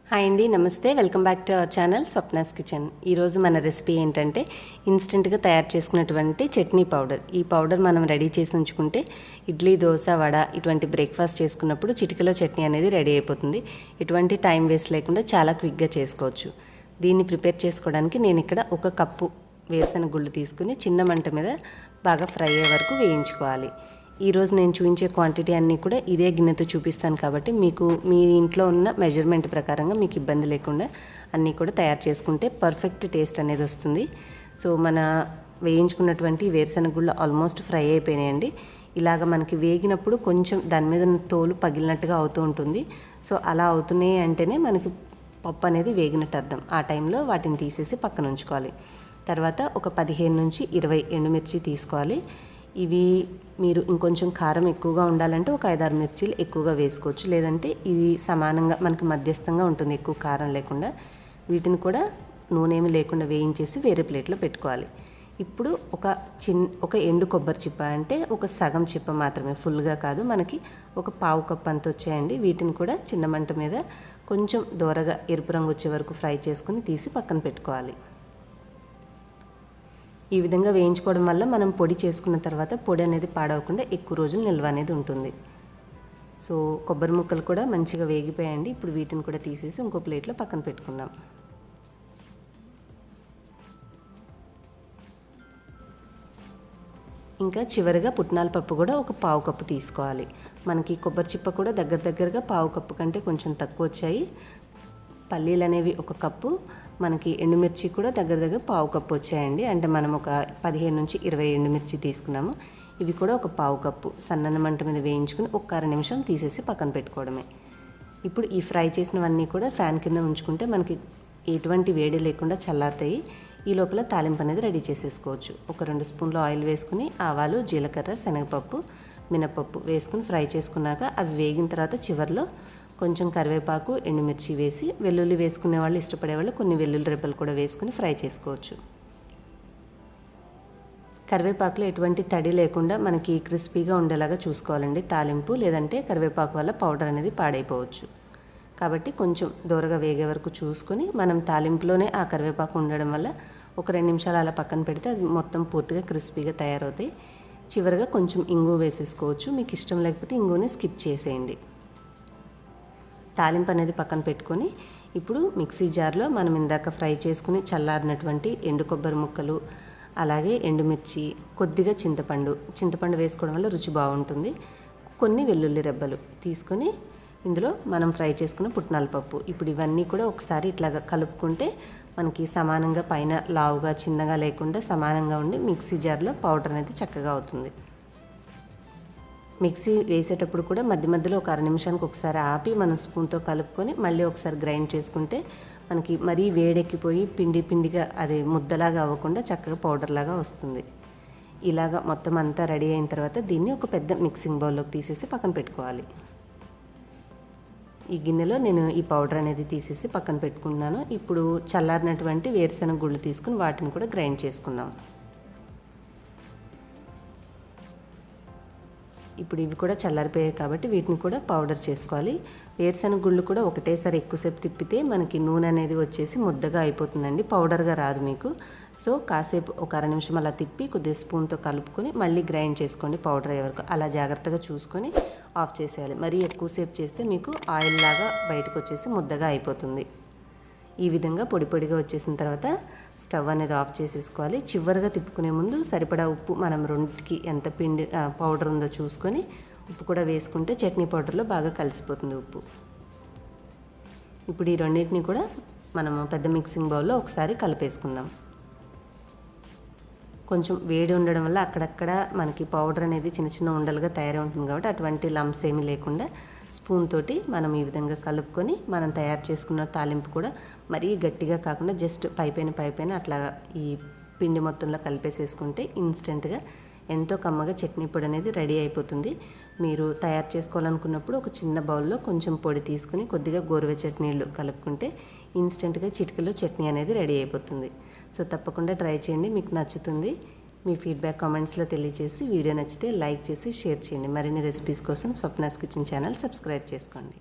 Hi అండి, నమస్తే. Welcome back to our channel Swapna's kitchen. ఈరోజు మన రెసిపీ ఏంటంటే ఇన్స్టెంట్గా తయారు చేసుకున్నటువంటి చట్నీ పౌడర్. ఈ పౌడర్ మనం రెడీ చేసి ఉంచుకుంటే ఇడ్లీ, దోశ, వడ ఇటువంటి బ్రేక్ఫాస్ట్ చేసుకున్నప్పుడు చిటికలో చట్నీ అనేది రెడీ అయిపోతుంది. ఎటువంటి టైం వేస్ట్ లేకుండా చాలా క్విక్గా చేసుకోవచ్చు. దీన్ని ప్రిపేర్ చేసుకోవడానికి నేను ఇక్కడ 1 కప్పు వేరుశనగ గుళ్ళు తీసుకుని చిన్న మంట మీద బాగా ఫ్రై అయ్యే వరకు వేయించుకోవాలి. ఈరోజు నేను చూపించే క్వాంటిటీ అన్నీ కూడా ఇదే గిన్నెతో చూపిస్తాను కాబట్టి మీకు మీ ఇంట్లో ఉన్న మెజర్మెంట్ ప్రకారంగా మీకు ఇబ్బంది లేకుండా అన్నీ కూడా తయారు చేసుకుంటే పర్ఫెక్ట్ టేస్ట్ అనేది వస్తుంది. సో మన వేయించుకున్నటువంటి వేరుశనగ గుళ్ళు ఆల్మోస్ట్ ఫ్రై అయిపోయినాయండి. ఇలాగ మనకి వేగినప్పుడు కొంచెం దాని మీద తోలు పగిలినట్టుగా అవుతూ ఉంటుంది. సో అలా అవుతున్నాయి అంటేనే మనకి పప్పు అనేది వేగినట్టు అర్థం. ఆ టైంలో వాటిని తీసేసి పక్కన ఉంచుకోవాలి. తర్వాత ఒక 15 నుంచి 20 ఎండుమిర్చి తీసుకోవాలి. ఇవి మీరు ఇంకొంచెం కారం ఎక్కువగా ఉండాలంటే ఒక 5-6 మిర్చీలు ఎక్కువగా వేసుకోవచ్చు. లేదంటే ఇది సమానంగా మనకి మధ్యస్థంగా ఉంటుంది, ఎక్కువ కారం లేకుండా. వీటిని కూడా నూనె ఏమి లేకుండా వేయించేసి వేరే ప్లేట్లో పెట్టుకోవాలి. ఇప్పుడు ఒక ఎండు కొబ్బరి చిప్ప, అంటే ఒక సగం చిప్ప మాత్రమే, ఫుల్గా కాదు, మనకి ఒక పావు కప్ అంత వచ్చాయండి. వీటిని కూడా చిన్న మంట మీద కొంచెం దోరగా ఎరుపు రంగు వచ్చే వరకు ఫ్రై చేసుకుని తీసి పక్కన పెట్టుకోవాలి. ఈ విధంగా వేయించుకోవడం వల్ల మనం పొడి చేసుకున్న తర్వాత పొడి అనేది పాడవకుండా ఎక్కువ రోజులు నిల్వ అనేది ఉంటుంది. సో కొబ్బరి ముక్కలు కూడా మంచిగా వేగిపోయాయండి. ఇప్పుడు వీటిని కూడా తీసేసి ఇంకో ప్లేట్లో పక్కన పెట్టుకుందాం. ఇంకా చివరిగా పుట్నాల పప్పు కూడా ఒక పావు కప్పు తీసుకోవాలి. మనకి కొబ్బరి చిప్ప కూడా దగ్గరగా పావు కప్పు కంటే కొంచెం తక్కువ వచ్చాయి. పల్లీలు అనేవి 1 కప్పు, మనకి ఎండుమిర్చి కూడా దగ్గర పావు కప్పు వచ్చాయండి. అంటే మనం ఒక 15 నుంచి 20 ఎండుమిర్చి తీసుకున్నాము. ఇవి కూడా ఒక పావు కప్పు సన్నని మంట మీద వేయించుకుని ఒక 1/2 నిమిషం తీసేసి పక్కన పెట్టుకోవడమే. ఇప్పుడు ఈ ఫ్రై చేసినవన్నీ కూడా ఫ్యాన్ కింద ఉంచుకుంటే మనకి ఎటువంటి వేడి లేకుండా చల్లారుతాయి. ఈ లోపల తాలింపు అనేది రెడీ చేసేసుకోవచ్చు. ఒక 2 స్పూన్లు ఆయిల్ వేసుకుని ఆవాలు, జీలకర్ర, శనగపప్పు, మినపప్పు వేసుకుని ఫ్రై చేసుకున్నాక అవి వేగిన తర్వాత చివరిలో కొంచెం కరివేపాకు, ఎండుమిర్చి వేసి, వెల్లుల్లి వేసుకునే వాళ్ళు, ఇష్టపడే వాళ్ళు కొన్ని వెల్లుల్లి రెబ్బలు కూడా వేసుకుని ఫ్రై చేసుకోవచ్చు. కరివేపాకులో ఎటువంటి తడి లేకుండా మనకి క్రిస్పీగా ఉండేలాగా చూసుకోవాలండి తాలింపు, లేదంటే కరివేపాకు వల్ల పౌడర్ అనేది పాడైపోవచ్చు. కాబట్టి కొంచెం దూరగా వేగే వరకు చూసుకొని మనం తాలింపులోనే ఆ కరివేపాకు ఉండడం వల్ల ఒక 2 నిమిషాలు అలా పక్కన పెడితే అది మొత్తం పూర్తిగా క్రిస్పీగా తయారవుతాయి. చివరిగా కొంచెం ఇంగువ వేసేసుకోవచ్చు. మీకు ఇష్టం లేకపోతే ఇంగువని స్కిప్ చేసేయండి. తాలింపు అనేది పక్కన పెట్టుకొని ఇప్పుడు మిక్సీ జార్లో మనం ఇందాక ఫ్రై చేసుకుని చల్లారినటువంటి ఎండు కొబ్బరి ముక్కలు, అలాగే ఎండుమిర్చి, కొద్దిగా చింతపండు వేసుకోవడం వల్ల రుచి బాగుంటుంది, కొన్ని వెల్లుల్లి రెబ్బలు తీసుకొని ఇందులో మనం ఫ్రై చేసుకున్న పుట్నాల పప్పు, ఇప్పుడు ఇవన్నీ కూడా ఒకసారి ఇట్లాగా కలుపుకుంటే మనకి సమానంగా పైన లావుగా చిన్నగా లేకుండా సమానంగా ఉండి మిక్సీ జార్లో పౌడర్ అనేది చక్కగా అవుతుంది. మిక్సీ వేసేటప్పుడు కూడా మధ్యలో ఒక 1/2 నిమిషానికి ఒకసారి ఆపి మనం స్పూన్తో కలుపుకొని మళ్ళీ ఒకసారి గ్రైండ్ చేసుకుంటే మనకి మరీ వేడెక్కిపోయి పిండిగా అది ముద్దలాగా అవ్వకుండా చక్కగా పౌడర్లాగా వస్తుంది. ఇలాగా మొత్తం అంతా రెడీ అయిన తర్వాత దీన్ని ఒక పెద్ద మిక్సింగ్ బౌల్లోకి తీసేసి పక్కన పెట్టుకోవాలి. ఈ గిన్నెలో నేను ఈ పౌడర్ అనేది తీసేసి పక్కన పెట్టుకున్నాను. ఇప్పుడు చల్లారినటువంటి వేరుశనగ గుళ్ళు తీసుకుని వాటిని కూడా గ్రైండ్ చేసుకుందాం. ఇప్పుడు ఇవి కూడా చల్లారిపోయాయి కాబట్టి వీటిని కూడా పౌడర్ చేసుకోవాలి. వేరుశనగ గుళ్ళు కూడా ఒకటేసారి ఎక్కువసేపు తిప్పితే మనకి నూనె అనేది వచ్చేసి ముద్దగా అయిపోతుందండి, పౌడర్గా రాదు మీకు. సో కాసేపు ఒక 1/2 నిమిషం అలా తిప్పి కొద్దిగా స్పూన్తో కలుపుకొని మళ్ళీ గ్రైండ్ చేసుకోండి పౌడర్ అయ్యే వరకు. అలా జాగ్రత్తగా చూసుకొని ఆఫ్ చేసేయాలి. మరీ ఎక్కువసేపు చేస్తే మీకు ఆయిల్ లాగా బయటకు వచ్చేసి ముద్దగా అయిపోతుంది. ఈ విధంగా పొడిగా వచ్చేసిన తర్వాత స్టవ్ అనేది ఆఫ్ చేసేసుకోవాలి. చివరిగా తిప్పుకునే ముందు సరిపడా ఉప్పు, మనం రెండింటికి ఎంత పౌడర్ ఉందో చూసుకొని ఉప్పు కూడా వేసుకుంటే చట్నీ పౌడర్లో బాగా కలిసిపోతుంది ఉప్పు. ఇప్పుడు ఈ రెండింటిని కూడా మనము పెద్ద మిక్సింగ్ బౌల్లో ఒకసారి కలిపేసుకుందాం. కొంచెం వేడి ఉండడం వల్ల అక్కడక్కడ మనకి పౌడర్ అనేది చిన్న ఉండలుగా తయారై ఉంటుంది కాబట్టి అటువంటి లంప్స్ ఏమీ లేకుండా స్పూన్ తోటి మనం ఈ విధంగా కలుపుకొని మనం తయారు చేసుకున్న తాలింపు కూడా మరీ గట్టిగా కాకుండా జస్ట్ పైపైన అట్లా ఈ పిండి మొత్తంలో కలిపేసేసుకుంటే ఇన్స్టెంట్గా ఎంతో కమ్మగా చట్నీ పొడి అనేది రెడీ అయిపోతుంది. మీరు తయారు చేసుకోవాలనుకున్నప్పుడు ఒక చిన్న బౌల్లో కొంచెం పొడి తీసుకుని కొద్దిగా గోరువెచ్చటి నీళ్ళు కలుపుకుంటే ఇన్స్టెంట్గా చిటికలో చట్నీ అనేది రెడీ అయిపోతుంది. సో తప్పకుండా ట్రై చేయండి, మీకు నచ్చుతుంది. మీ ఫీడ్బ్యాక్ కామెంట్స్లో తెలియజేసి వీడియో నచ్చితే లైక్ చేసి షేర్ చేయండి. మరిన్ని రెసిపీస్ కోసం స్వప్నాస్ కిచెన్ ఛానల్ సబ్స్క్రైబ్ చేసుకోండి.